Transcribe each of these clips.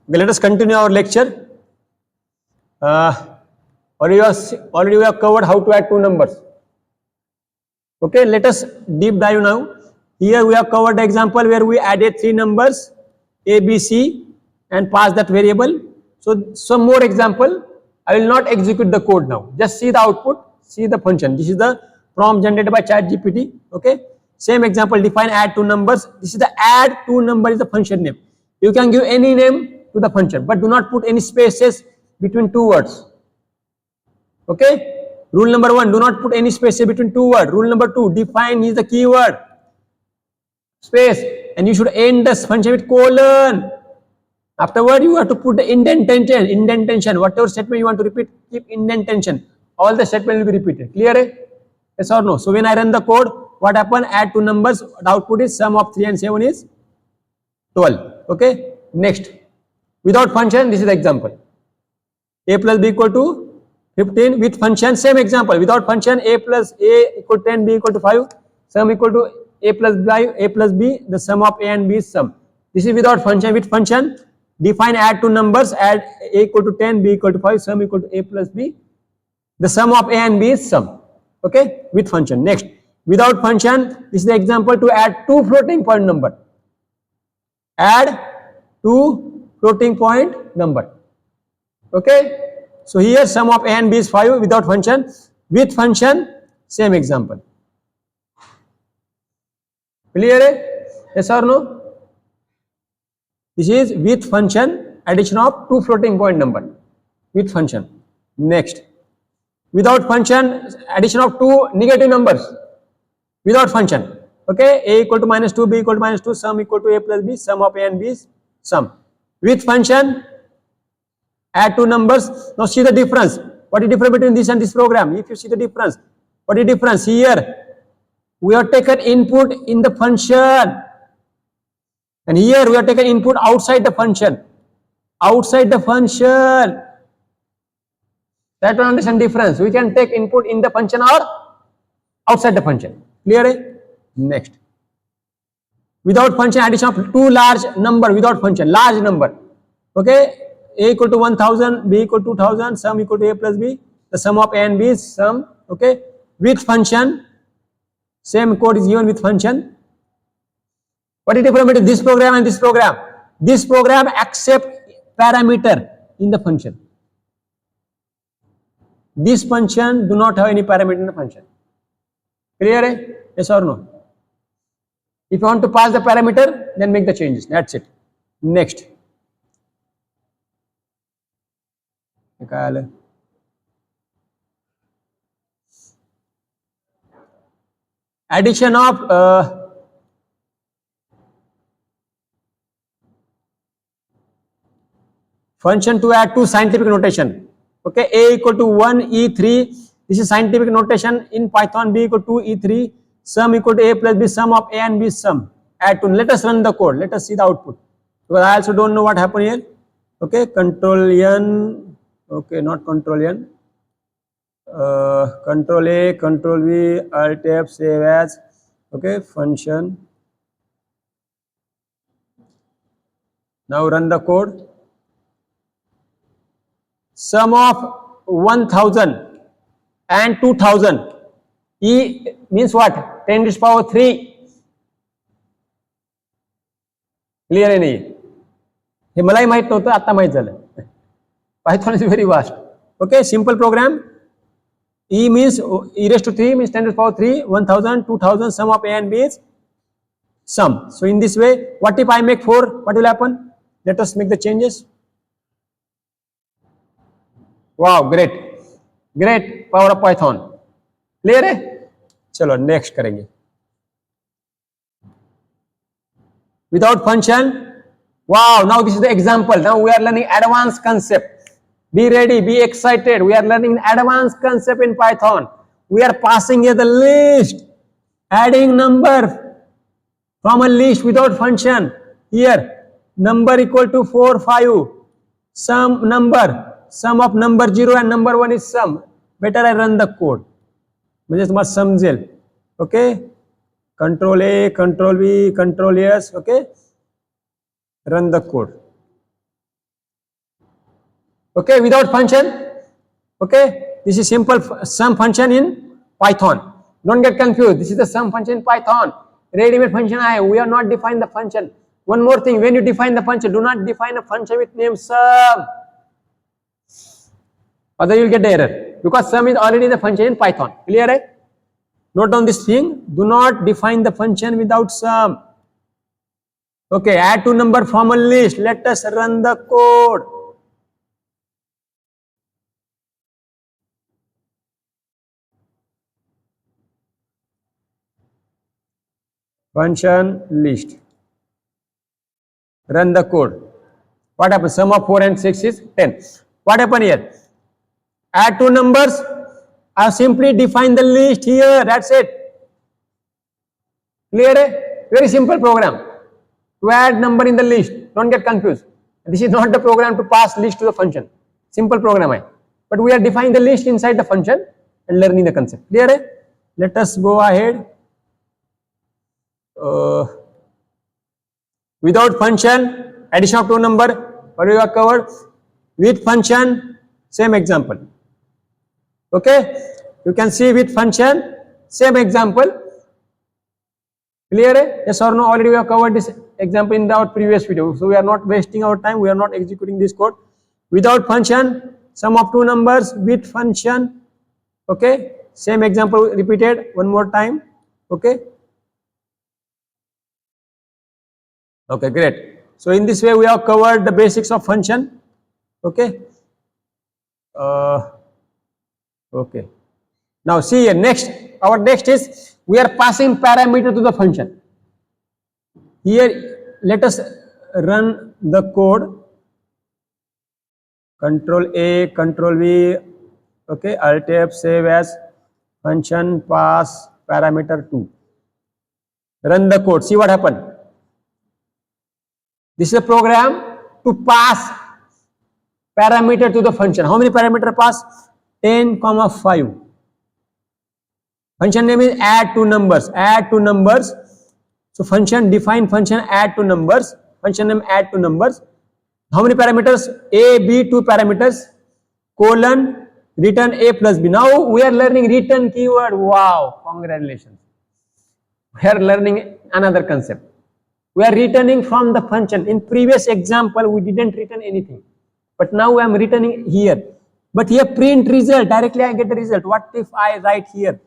Okay, let us continue our lecture. Already we have covered how to add two numbers. Okay, let us deep dive now. Here we have covered the example where we added three numbers A, B, C and pass that variable. So some more example. I will not execute the code now. Just see the output, see the function. This is the prompt generated by ChatGPT. Okay. Same example, define add two numbers. This is the add two number is the function name. You can give any name to the function, but do not put any spaces between two words. Okay. Rule number 1, do not put any spaces between two words. Rule number 2, define is the keyword space, and you should end the function with colon. Afterward, you have to put the indentation. Whatever statement you want to repeat, keep indentation. All the statement will be repeated. Clear? Yes or no? So when I run the code, what happen? Add two numbers. The output is sum of 3 and 7 is 12. Okay. Next, without function, this is the example. A plus B equal to 15. With function, same example. Without function, A plus A equal to 10, B equal to 5. Sum equal to A plus B. The sum of A and B is sum. This is without function. With function, define add two numbers, add A equal to 10, B equal to 5, sum equal to A plus B. The sum of A and B is sum. Okay, with function. Next, without function, this is the example to add two floating point number. Add two floating point number. Okay, so here sum of A and B is 5 without function. With function, same example. Clear? Yes or no? This is with function, addition of two floating point number with function. Next, without function, addition of two negative numbers without function. Okay, A equal to -2, B equal to -2, sum equal to A plus B, sum of A and B is sum. With function, add two numbers. Now see the difference. What is the difference between this and this program? If you see the difference, what is the difference? Here, we have taken input in the function. And here we are taking input outside the function. Outside the function. Try to understand difference. We can take input in the function or outside the function. Clear? Next. Without function, addition of two large number without function. Large number. Okay. A equal to 1000, B equal to 2000, sum equal to A plus B. The sum of A and B is sum. Okay. With function, same code is given with function. What is the difference between this program and this program? This program accepts parameter in the function. This function do not have any parameter in the function. Clear? Yes or no? If you want to pass the parameter, then make the changes. That's it. Next. Addition of function to add two scientific notation. Okay, A equal to 1 E3. This is scientific notation in Python. B equal to 2 E3. Sum equal to A plus B. Sum of A and B is sum. Add 2. Let us run the code. Let us see the output. Because I also don't know what happened here. Okay, Control N. Okay, not Control N. Control A, Control V, Alt F, save as. Okay, function. Now run the code. Sum of 1000 and 2000. E means what? 10 to the power 3. Clear आहे नाही? हे मलाही माहित नव्हतं, आता माहित झालं. Python is very vast. Okay, simple program. E means e raised to 3 means 10 to the power 3, 1000, 2000, sum of A and B is sum. So in this way, what if I make 4? What will happen? Let us make the changes. Wow, great. Great power of Python. Clear है? चलो next करेंगे. Without function. Wow, now this is the example. Now we are learning advanced concept. Be ready, be excited. We are learning advanced concept in Python. We are passing here the list, adding number from a list without function. Here, number equal to 4, 5. Sum number. Sum of number 0 and number 1 is sum. Better I run the code. म्हणजे तुम्हाला समजेल. Okay. Control A, Control V, Control S. Okay. Run the code. Okay, without function. Okay, this is simple sum function in Python. Don't get confused. This is the sum function in Python. Ready-made function we have not defined the function. One more thing, when you define the function, do not define a function with name sum. Otherwise you will get the error, because sum is already the function in Python. Clear, right? Note down this thing. Do not define the function without sum. Okay, add two number from a list. Let us run the code. Function list. Run the code. What happens? Sum of 4 and 6 is 10. What happened here? Add two numbers. I have simply defined the list here. That's it. Clear? Very simple program. To add number in the list. Don't get confused. This is not the program to pass list to the function. Simple program. But we are defining the list inside the function and learning the concept. Clear? Let us go ahead. Without function, addition of two number, what we have covered. With function, same example. Okay, you can see with function, same example. Clear? Yes or no? Already we have covered this example in our previous video. So we are not wasting our time. We are not executing this code. Without function, sum of two numbers. With function, okay, same example repeated one more time. Okay. Okay, great. So in this way we have covered the basics of function. Okay. Okay. Now see here, next, our next is we are passing parameter to the function. Here let us run the code. Control A, Control V, okay, Alt F, save as, function pass parameter 2. Run the code, see what happened. This is a program to pass parameter to the function. How many parameter pass? 10, 5. Function name is add two numbers. Add two numbers. So function define function add two numbers. Function name add two numbers. How many parameters? A, B, two parameters. Colon, return A plus B. Now we are learning return keyword. Wow, congratulations. We are learning another concept. We are returning from the function. In previous example, we didn't return anything. But now I am returning here. But here print result. Directly I get the result. What if I write here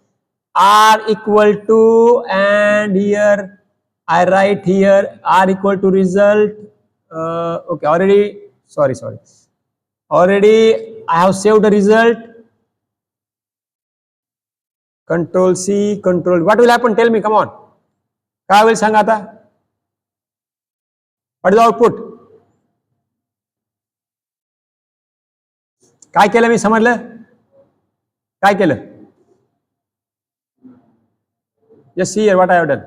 R equal to, and here I write here R equal to result. Okay, already, sorry. Already I have saved the result. Control C, Control. What will happen? Tell me, come on. What will sangata? What is the output? काय केलं मी समजलं? काय केलं? Just see here what I have done.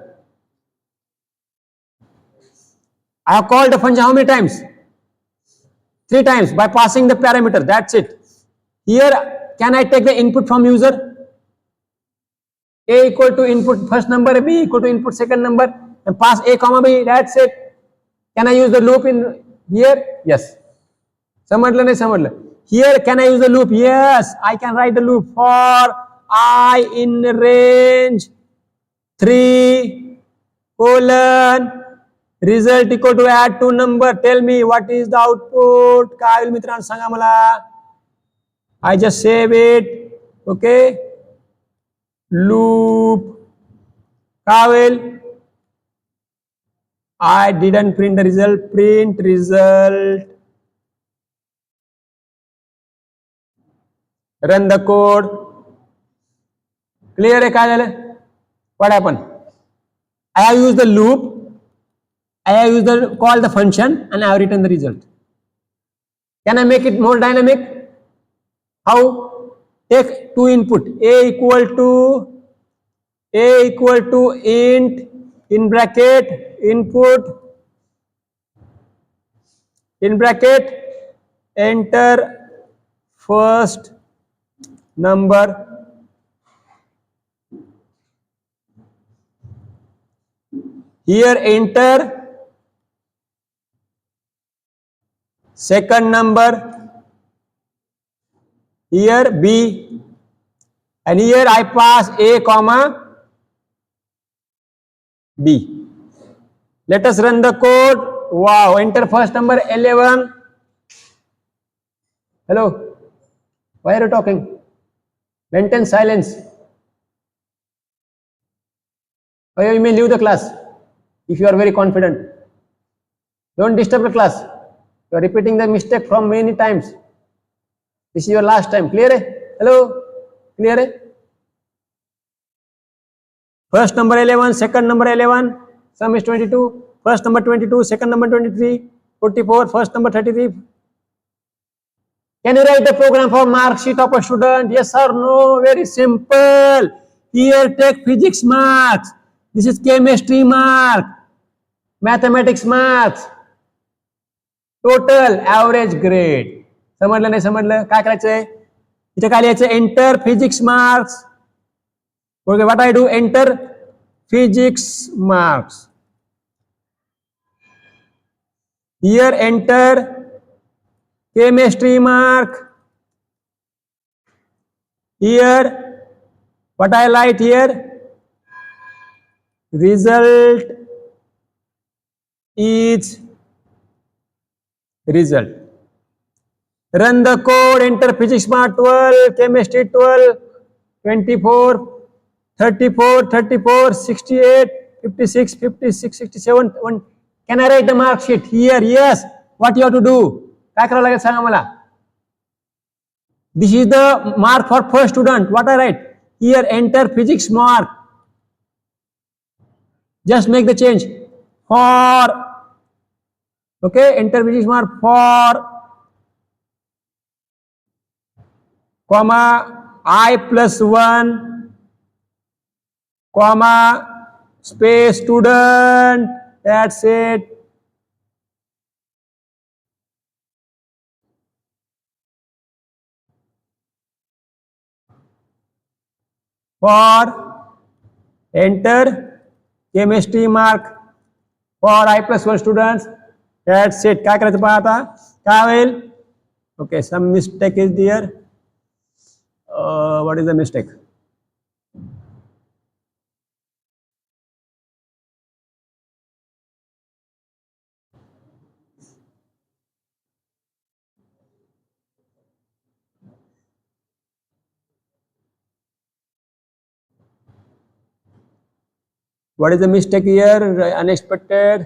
I have called the function how many times? 3 times by passing the parameter. That's it. Here, can I take the input from user? A equal to input first number, B equal to input second number, and pass A comma B. That's it. Can I use the loop in here? Yes. समझलं नहीं समझलं? Here can I use the loop? Yes, I can write the loop for I in range 3 colon result equal to add two number. Tell me what is the output? काय होईल मित्रांनो सांगा मला. I just save it. Okay. Loop. काय होईल? I didn't print the result. Print result. Run the code. Clear? What happened? I have used the loop. I have used the call the function, and I have written the result. Can I make it more dynamic? How? Take two input. A equal to int in bracket input in bracket enter first number. Here enter second number. here B, and here I pass A comma B. Let us run the code. Wow, enter first number 11. Hello, why are you talking? Maintain silence. Or you may leave the class if you are very confident. Don't disturb the class. You are repeating the mistake from many times. This is your last time. Clear? Hello? Clear? First number 11, second number 11, sum is 22. First number 22, second number 23, 44, first number 33. Can you write the program for mark sheet of a student? Yes or no? Very simple. Here take physics marks. This is chemistry mark. Mathematics marks. Total average grade. समजलं नाही समजलं काय करायचंय इथे काय लिहायचं enter physics marks okay what I do enter physics marks here enter chemistry mark here what I write here result is result. Run the code, enter physics mark 12, chemistry 12, 24, 34, 34, 68, 56, 56, 67. Can I write the mark sheet here? Yes. What you have to do? काय करावं लागेल सांगा मला this is the mark for first student what I right here enter physics mark just make the change for okay enter physics mark for comma I+1 comma space student that's it for enter chemistry mark for I+1 students. That's it. काय करायचं पहा आता काय होईल okay some mistake is there. What is the mistake? What is the mistake here? Unexpected.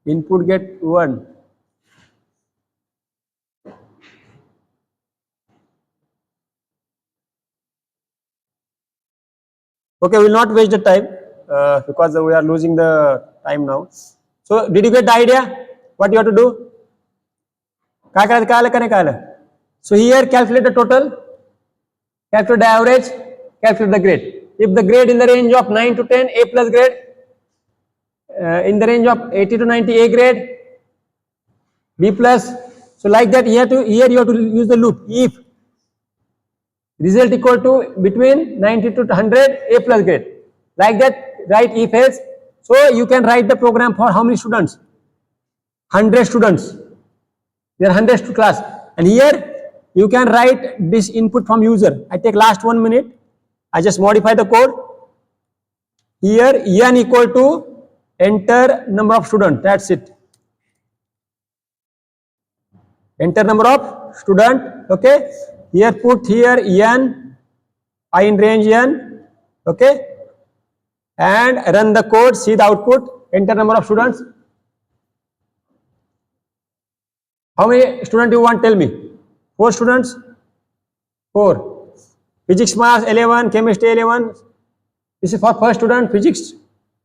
Input get 1. Okay, we will not waste the time because we are losing the time now. So, did you get the idea? What you have to do? काय करायचं कळालं का नाही कळालं? So here calculate the total, calculate the average, calculate the grade. If the grade in the range of 9 to 10, A plus grade, in the range of 80 to 90, A grade, B plus. So like that, here you have to use the loop. If result equal to between 90 to 100, A plus grade. Like that, write if else. So you can write the program for how many students? 100 students. There are 100 class, and here you can write this input from user. I take last 1 minute. I just modify the code. Here n equal to enter number of students. That's it. Enter number of student. Okay. Here put here n, I in range n. Okay. And run the code. See the output. Enter number of students. How many students you want? Tell me. 4 students? 4. Physics mass 11, chemistry 11. This is for first student, physics,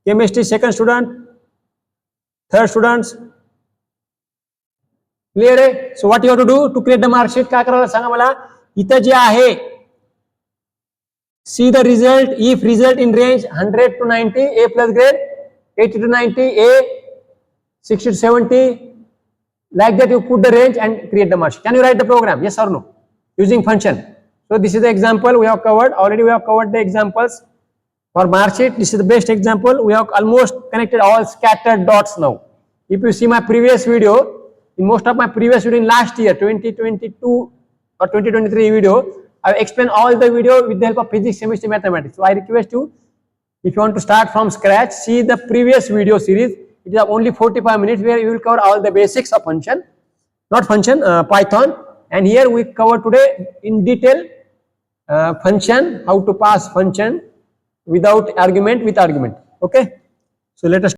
chemistry second student, third students. Clear है? So what you have to do to create the mark sheet? काय करायला सांगा मला? इथं जे आहे, see the result. If result in range 100 to 90, A plus grade, 80 to 90, A, 60 to 70. Like that you put the range and create the mark sheet. Can you write the program? Yes or no? Using function. So this is the example we have covered. Already we have covered the examples For Marksheet, this is the best example. We have almost connected all scattered dots now. If you see my previous video, in most of my previous video in last year, 2022 or 2023 video, I explained all the video with the help of physics, chemistry, mathematics. So I request you, if you want to start from scratch, see the previous video series. It is only 45 minutes where you will cover all the basics of function, not function, Python. And here we cover today in detail function, how to pass function without argument, with argument. Okay. So let us